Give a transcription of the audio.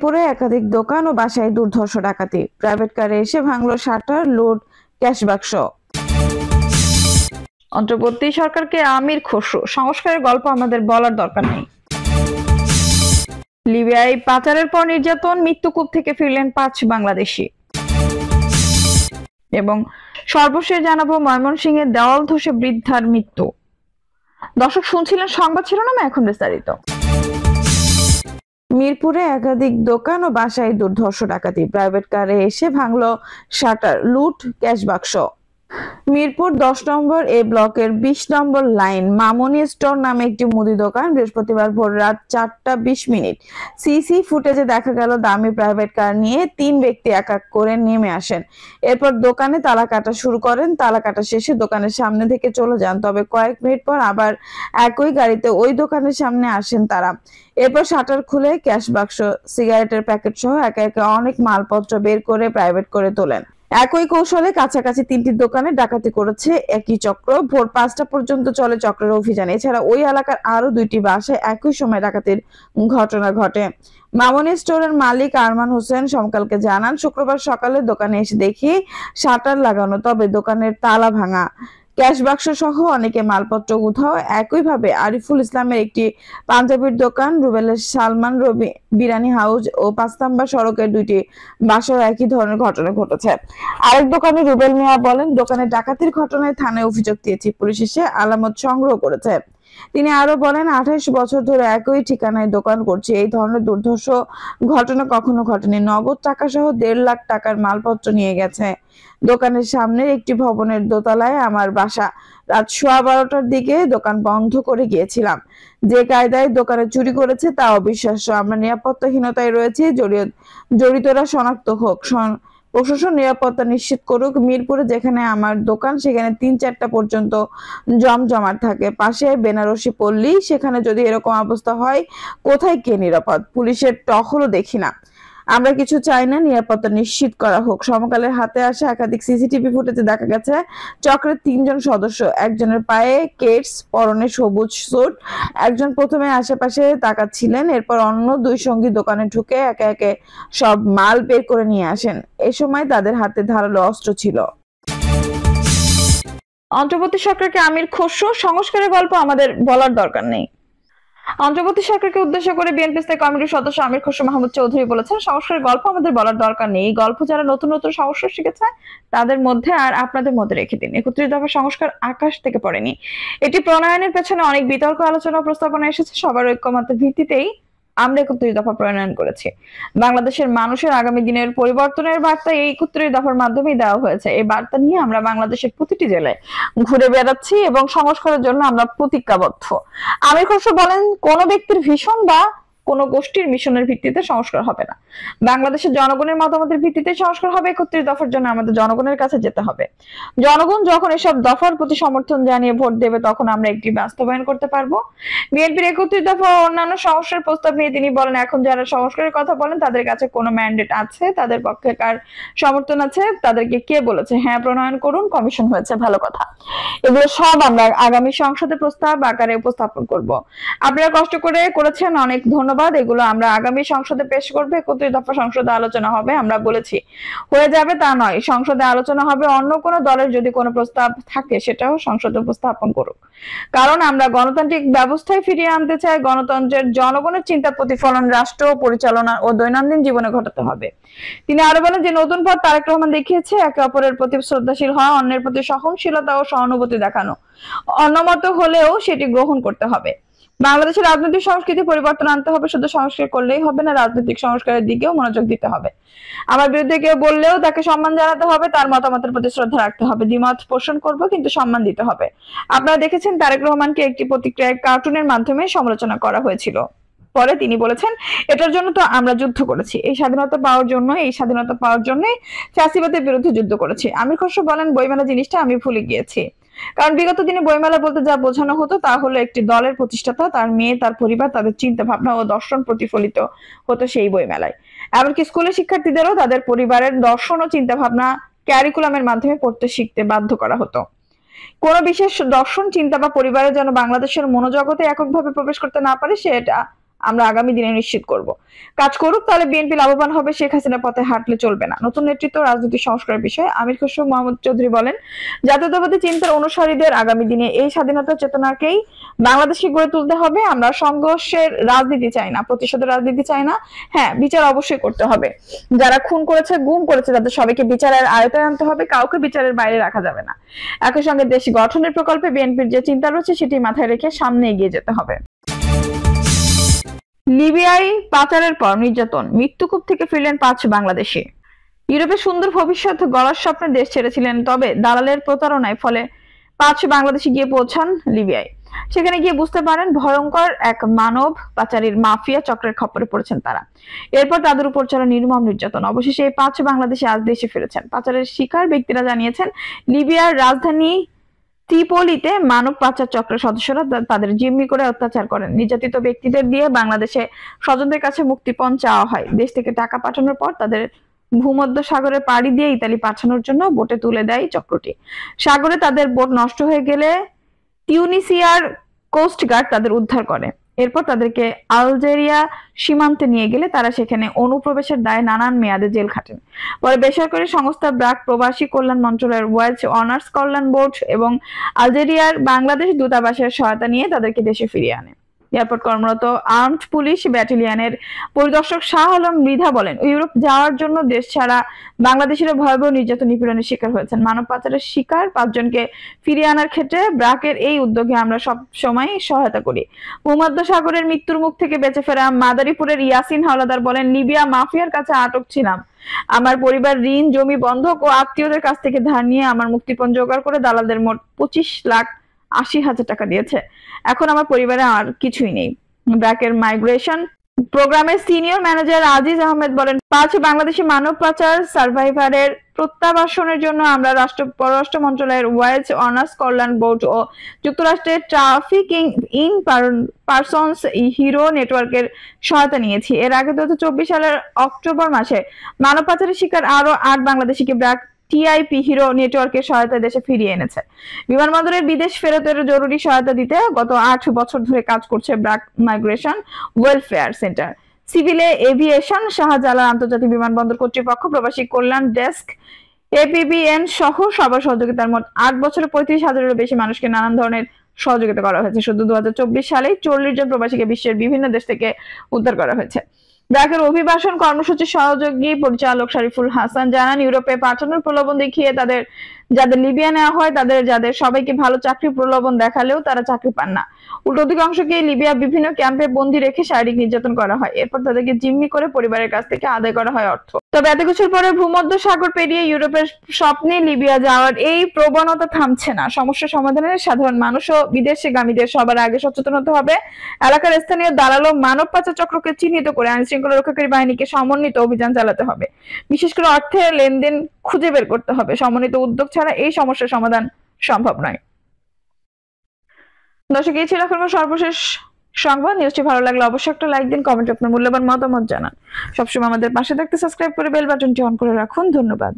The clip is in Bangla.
মিরপুরে একাধিক দোকান ও বাসায় দুর্ধর্ষ ডাকাতি, প্রাইভেট কারে এসে ভাঙলো শাটার, লুট, ক্যাশ বাক্স। অন্তর্বর্তী সরকারকে আমির খসরু, সংস্কারের গল্প আমাদের বলার দরকার নেই। লিবিয়ায় পাচারের পর নির্যাতন, মৃত্যুকূপ থেকে ফিরলেন 5 বাংলাদেশি। এবং সর্বশেষ জানাবো ময়মনসিংহে দেওয়াল ধসে বৃদ্ধার মৃত্যু। দর্শক শুনছিলেন সংবাদ শিরোনামে, এখন বিস্তারিত। মিরপুরে একাধিক দোকান ও বাসায় দুর্ধর্ষ ডাকাতি, প্রাইভেট কারে এসে ভাঙলো শাটার, লুট, ক্যাশ বাক্স। মিরপুর 10 নম্বর এ ব্লকের 20 নম্বর লাইন মামনি স্টোর নামে একটি মুদি দোকান বৃহস্পতিবার ভোর রাত 4:20 সিসি ফুটেজে দেখা গেল দামি প্রাইভেট কার নিয়ে 3 ব্যক্তি এক এক করে নেমে আসেন। এরপর দোকানে তালা কাটা শুরু করেন। তালা কাটা শেষে দোকানের সামনে থেকে চলে যান, তবে কয়েক মিনিট পর আবার একই গাড়িতে ওই দোকানের সামনে আসেন তারা। এরপর শাটার খুলে ক্যাশ বাক্স, সিগারেটের প্যাকেট সহ একে একে অনেক মালপত্র বের করে প্রাইভেট করে তোলেন। একই কৌশলে কাছাকাছি 3টি দোকানে ডাকাতি করেছে একই চক্র। ভোর 5টা পর্যন্ত চলে চক্রের অভিযান। এছাড়া ওই এলাকার আরো 2টি বাসায় একই সময় ডাকাতির ঘটনা ঘটে। মামনি স্টোরের মালিক আরমান হোসেন সমকালকে জানান, শুক্রবার সকালে দোকানে এসে দেখি শাটার লাগানো, তবে দোকানের তালা ভাঙা, ক্যাশ বাক্স সহ অনেকে মালপত্র উধাও। একইভাবে আরিফুল ইসলামের একটি পাঞ্জাবির দোকান, রুবেলের সালমান রবি বিরানি হাউস ও 5 নম্বর সড়কের 2টি বাসায় একই ধরনের ঘটনা ঘটেছে। আরেক দোকানে রুবেল মিয়া বলেন, দোকানে ডাকাতির ঘটনায় থানায় অভিযোগ দিয়েছি, পুলিশ এসে আলামত সংগ্রহ করেছে। তিনি আরো বলেন, 28 বছর ধরে একই ঠিকানায় দোকান করছি, এই ধরনের দুর্ধর্ষ ঘটনা কখনো ঘটেনি। নগদ টাকা সহ 1.5 লাখ টাকার মালপত্র নিয়ে গেছে। দোকানের সামনের একটি ভবনের দোতলায় আমার বাসা। রাত 12:15টার দিকে দোকান বন্ধ করে গিয়েছিলাম। যে কায়দায় দোকানে চুরি করেছে তা অবিশ্বাস্য। আমরা নিরাপত্তাহীনতায় রয়েছি, জড়িতরা শনাক্ত হোক, প্রশাসন নিরাপত্তা নিশ্চিত করুক। মিরপুরে যেখানে আমার দোকান সেখানে 3-4টা পর্যন্ত জমজমাট থাকে। পাশে বেনারসি পল্লী, সেখানে যদি এরকম অবস্থা হয় কোথায় কে নিরাপদ? পুলিশের টহলও দেখি না। আমরা কিছু চাই না, নিরাপত্তা নিশ্চিত করা হোক। সমকালের হাতে আসা একাধিক সিসিটিভি ফুটেজে দেখা গেছে চক্রের 3 জন সদস্য, একজনের পায়ে কেটস, পরনে সবুজ স্যুট। একজন প্রথমে আশেপাশে তাকাচ্ছিলেন, এরপর অন্য 2 সঙ্গী দোকানে ঢুকে একে একে সব মাল বের করে নিয়ে আসেন। এই সময় তাদের হাতে ধারালো অস্ত্র ছিল। অন্তর্বর্তী সরকারকে আমির খসরু, সংস্কারের গল্প আমাদের বলার দরকার নেই। অন্তর্বর্তী সরকারকে উদ্দেশ্য করে বিএনপি স্থায়ী কমিটির সদস্য আমির খসরু মাহমুদ চৌধুরী বলেছেন, সংস্কারের গল্প আমাদের বলার দরকার নেই। এই গল্প যারা নতুন নতুন সংস্কার শিখেছে তাদের মধ্যে আর আপনাদের মধ্যে রেখে দিন। 31 দফা সংস্কার আকাশ থেকে পড়েনি। এটি প্রণয়নের পেছনে অনেক বিতর্ক, আলোচনা, প্রস্তাবনা এসেছে। সবার ঐক্যমতের ভিত্তিতেই আমরা 31 দফা প্রণয়ন করেছি। বাংলাদেশের মানুষের আগামী দিনের পরিবর্তনের বার্তা এই 31 দফার মাধ্যমেই দেওয়া হয়েছে। এই বার্তা নিয়ে আমরা বাংলাদেশের প্রতিটি জেলায় ঘুরে বেড়াচ্ছি এবং সংস্কারের জন্য আমরা প্রতিজ্ঞাবদ্ধ। আমির খসরু বলেন, কোন ব্যক্তির ভীষণ বা কোন গোষ্ঠীর মিশনের ভিত্তিতে সংস্কার হবে না। বাংলাদেশের জনগণের মতামতের ভিত্তিতে সংস্কার হবে। 31 দফার জন্য আমাদের জনগণের কাছে যেতে হবে। জনগণ যখন এসব দফার প্রতি সমর্থন জানিয়ে ভোট দেবে তখন আমরা একটি বাস্তবায়ন করতে পারবো। বিএনপির 31 দফা ও অন্যান্য সংস্কারের প্রস্তাব নিয়ে তিনি বলেন, এখন যারা সংস্কারের কথা বলেন তাদের কাছে কোনো ম্যান্ডেট আছে, তাদের পক্ষে কার সমর্থন আছে, তাদেরকে কে বলেছে হ্যাঁ প্রণয়ন করুন, কমিশন হয়েছে, ভালো কথা। এগুলো সব আমরা আগামী সংসদে প্রস্তাব আকারে উপস্থাপন করব। আপনারা কষ্ট করে করেছেন, অনেক ধন্যবাদ। এগুলো আমরা আগামী সংসদে পেশ করবে। 31 দফা সংসদে আলোচনা হবে। আমরা বলেছি হয়ে যাবে তা নয়, সংসদে আলোচনা হবে। অন্য কোনো দলের যদি কোনো প্রস্তাব থাকে সেটাও সংসদে উপস্থাপন করুক, কারণ আমরা গণতান্ত্রিক ব্যবস্থায় ফিরিয়ে আনতে চাই। গণতন্ত্রের জনগণের চিন্তা প্রতিফলন রাষ্ট্র পরিচালনা ও দৈনন্দিন জীবনে ঘটাতে হবে। তিনি আরো বলেন যে নতুন পথ তারেক রহমান দেখিয়েছে একে অপরের প্রতি শ্রদ্ধাশীল হওয়া, অন্যের প্রতি সহনশীলতা ও সহানুভূতি দেখানো। অন্যমত হলেও সেটি গ্রহণ করতে হবে। বাংলাদেশের রাজনৈতিক সংস্কৃতি পরিবর্তন আনতে হবে। শুধু সংস্কার করলেই হবে না, রাজনৈতিক সংস্কারের দিকেও মনোযোগ দিতে হবে। আমার বিরুদ্ধে কেউ বললেও তাকে সম্মান জানাতে হবে, তার মতামতের প্রতি শ্রদ্ধা রাখতে হবে। দ্বিমত পোষণ করব, কিন্তু সম্মান দিতে হবে। আপনারা দেখেছেন তারেক রহমানকে একটি প্রতিক্রিয়ায় কার্টুনের মাধ্যমে সমালোচনা করা হয়েছিল। পরে তিনি বলেছেন, এটার জন্য তো আমরা যুদ্ধ করেছি, এই স্বাধীনতা পাওয়ার জন্য ফ্যাসিবাদের বিরুদ্ধে যুদ্ধ করেছি। আমির খসরু বলেন, বইমেলা জিনিসটা আমি ভুলে গিয়েছি। কারণ বিগত দিনে বইমেলা বলতে যা বোঝানো হতো তা হলো একটি দলের প্রতিষ্ঠাতা, তার মেয়ে, তার পরিবার, তাদের চিন্তা ভাবনা ও দর্শন প্রতিফলিত হতো সেই বইমেলায়। এমনকি স্কুলের শিক্ষার্থীদেরও তাদের পরিবারের দর্শন ও চিন্তা ভাবনা ক্যারিকুলামের মাধ্যমে পড়তে শিখতে বাধ্য করা হতো। কোন বিশেষ দর্শন, চিন্তা বা পরিবারে যেন বাংলাদেশের মনোজগতে এককভাবে প্রবেশ করতে না পারে সেটা আমরা আগামী দিনে নিশ্চিত করব। কাজ করুক, তাহলে বিএনপি লাভবান হবে, শেখ হাসিনা পথে হাঁটলে চলবে না। নতুন নেতৃত্ব রাজনৈতিক সংস্কারের বিষয়ে আমির খসরু মাহমুদ চৌধুরী বলেন, জাতীয়তাবাদী চিন্তার অনুসারীদের আগামী দিনে এই স্বাধীনতা চেতনাকেই বাংলাদেশকে গড়ে তুলতে হবে। আমরা সংঘর্ষের রাজনীতি চাই না, প্রতিশোধের রাজনীতি চাই না। হ্যাঁ, বিচার অবশ্যই করতে হবে। যারা খুন করেছে, গুম করেছে, তাদের সবাইকে বিচারের আয়তায় আনতে হবে, কাউকে বিচারের বাইরে রাখা যাবে না। একই সঙ্গে দেশ গঠনের প্রকল্পে বিএনপির যে চিন্তা রয়েছে সেটি মাথায় রেখে সামনে এগিয়ে যেতে হবে। লিবিয়ায় পাচারের পর নির্যাতন, মৃত্যুকূপ থেকে ফিরলেন 5 বাংলাদেশি। ইউরোপে সুন্দর ভবিষ্যৎ গড়ার স্বপ্নে দেশ ছেড়েছিলেন, তবে দালালের প্রতারণায় ফলে 5 বাংলাদেশি গিয়ে পৌঁছান লিবিয়ায়। সেখানে গিয়ে বুঝতে পারেন ভয়ঙ্কর এক মানব পাচারের মাফিয়া চক্রের খপ্পরে পড়েছেন তারা। এরপর তাদের উপর চলে নির্মম নির্যাতন। অবশেষে এই 5 বাংলাদেশি আজ দেশে ফিরেছেন। পাচারের শিকার ব্যক্তিরা জানিয়েছেন, লিবিয়ার রাজধানী ত্রিপোলিতে মানব পাচার চক্রের সদস্যরা তাদের জিম্মি করে অত্যাচার করেন। নির্যাতিত ব্যক্তিদের দিয়ে বাংলাদেশে স্বজনদের কাছে মুক্তিপণ চাওয়া হয়। দেশ থেকে টাকা পাঠানোর পর তাদের ভূমধ্য সাগরে পাড়ি দিয়ে ইতালি পাঠানোর জন্য বোটে তুলে দেয় চক্রটি। সাগরে তাদের বোট নষ্ট হয়ে গেলে তিউনিসিয়ার কোস্টগার্ড তাদের উদ্ধার করে। এরপর তাদেরকে আলজেরিয়া সীমান্তে নিয়ে গেলে তারা সেখানে অনুপ্রবেশের দায়ে নানান মেয়াদে জেল খাটেন। পরে বেসরকারি সংস্থা ব্র্যাক, প্রবাসী কল্যাণ মন্ত্রণালয়ের ওয়েলস অনার্স কল্যাণ বোর্ড এবং আলজেরিয়ার বাংলাদেশ দূতাবাসের সহায়তা নিয়ে তাদেরকে দেশে ফিরিয়ে আনে। এয়ারপোর্ট কর্মরত আর্মড পুলিশ ব্যাটালিয়নের পরিদর্শক শাহ আলম মৃধা বলেন, ইউরোপ যাওয়ার জন্য দেশ ছাড়া বাংলাদেশিরা ভয়াবহ নির্যাতন নিপীড়নের শিকার হয়েছেন। মানব পাচারের শিকার 5 জনকে ফিরিয়ে আনার ক্ষেত্রে ব্র্যাকের এই উদ্যোগে আমরা সব সময় সহায়তা করি। ভূমধ্য সাগরের মৃত্যুর মুখ থেকে বেঁচে ফেরা মাদারীপুরের ইয়াসিন হাওলাদার বলেন, লিবিয়া মাফিয়ার কাছে আটক ছিলাম। আমার পরিবার ঋণ, জমি বন্ধক ও আত্মীয়দের কাছ থেকে ধার নিয়ে আমার মুক্তিপণ জোগাড় করে দালালদের মোট 25,80,000 টাকা দিয়েছে। এখন আমার পরিবারে আর কিছুই নেই। ব্র্যাকের মাইগ্রেশন প্রোগ্রামের সিনিয়র ম্যানেজার আজিজ আহমেদ বলেন, 5 বাংলাদেশি মানব পাচার সার্ভাইভারের প্রত্যাবাসনের জন্য আমরা পররাষ্ট্র মন্ত্রণালয়ের ওয়েলস অনার্স কল্যাণ বোর্ড ও যুক্তরাষ্ট্রের ট্রাফিকিং ইন পারসনস হিরো নেটওয়ার্কের সহায়তা নিয়েছি। এর আগে 2024 সালের অক্টোবর মাসে মানব পাচারের শিকার আরো 8 বাংলাদেশিকে ব্র্যাক টিআইপি হিরো নেটওয়ার্কের সহায়তায় দেশে ফিরিয়ে এনেছে। বিমানবন্দরের বিদেশ ফেরতের জরুরি সহায়তা দিতে গত 8 বছর ধরে কাজ করছে ব্র্যাক মাইগ্রেশন ওয়েলফেয়ার সেন্টার। সিভিলে এভিয়েশন, শাহজালাল আন্তর্জাতিক বিমানবন্দর কর্তৃপক্ষ, প্রবাসী কল্যাণ ডেস্ক, এপিবিএন সহ সবার সহযোগিতার মোট 8 বছরে 35,000-এরও বেশি মানুষকে নানান ধরনের সহযোগিতা করা হয়েছে। শুধু 2024 সালে 40 জন প্রবাসীকে বিশ্বের বিভিন্ন দেশ থেকে উদ্ধার করা হয়েছে। ব্র্যাকের অভিবাসন কর্মসূচির সহযোগী পরিচালক শরীফুল হাসান জানান, ইউরোপে পাঠানোর প্রলোভন দেখিয়ে যাদের লিবিয়া নেওয়া হয়, যাদের সবাইকে ভালো চাকরির প্রলোভন দেখালেও তারা চাকরি পান না। উল্টো অধিকাংশকে লিবিয়া বিভিন্ন ক্যাম্পে বন্দী রেখে শারীরিক নির্যাতন করা হয়। এরপর তাদেরকে জিম্মি করে পরিবারের কাছ থেকে আদায় করা হয় অর্থ। তবে এত কিছুর পরে ভূমধ্য সাগর পেরিয়ে ইউরোপের স্বপ্নে লিবিয়া যাওয়ার এই প্রবণতা থামছে না। সমস্যা সমাধানে সাধারণ মানুষ ও বিদেশগামীদের সবার আগে সচেতন হতে হবে। এলাকার স্থানীয় দালাল ও মানব পাচার চক্রকে চিহ্নিত করে আইন শৃঙ্খলা রক্ষাকারী বাহিনীকে সমন্বিত অভিযান চালাতে হবে। বিশেষ করে অর্থের লেনদেন খুঁজে বের করতে হবে। সমন্বিত উদ্যোগ ছাড়া এই সমস্যার সমাধান সম্ভব নয়। দর্শক, এই ছিল এখনকার সর্বশেষ সংবাদ। নিউজটি ভালো লাগলে অবশ্যই একটা লাইক দিন, কমেন্টে আপনার মূল্যবান মতামত জানান। সবসময় আমাদের পাশে থাকতে সাবস্ক্রাইব করে বেল বাটনটি অন করে রাখুন। ধন্যবাদ।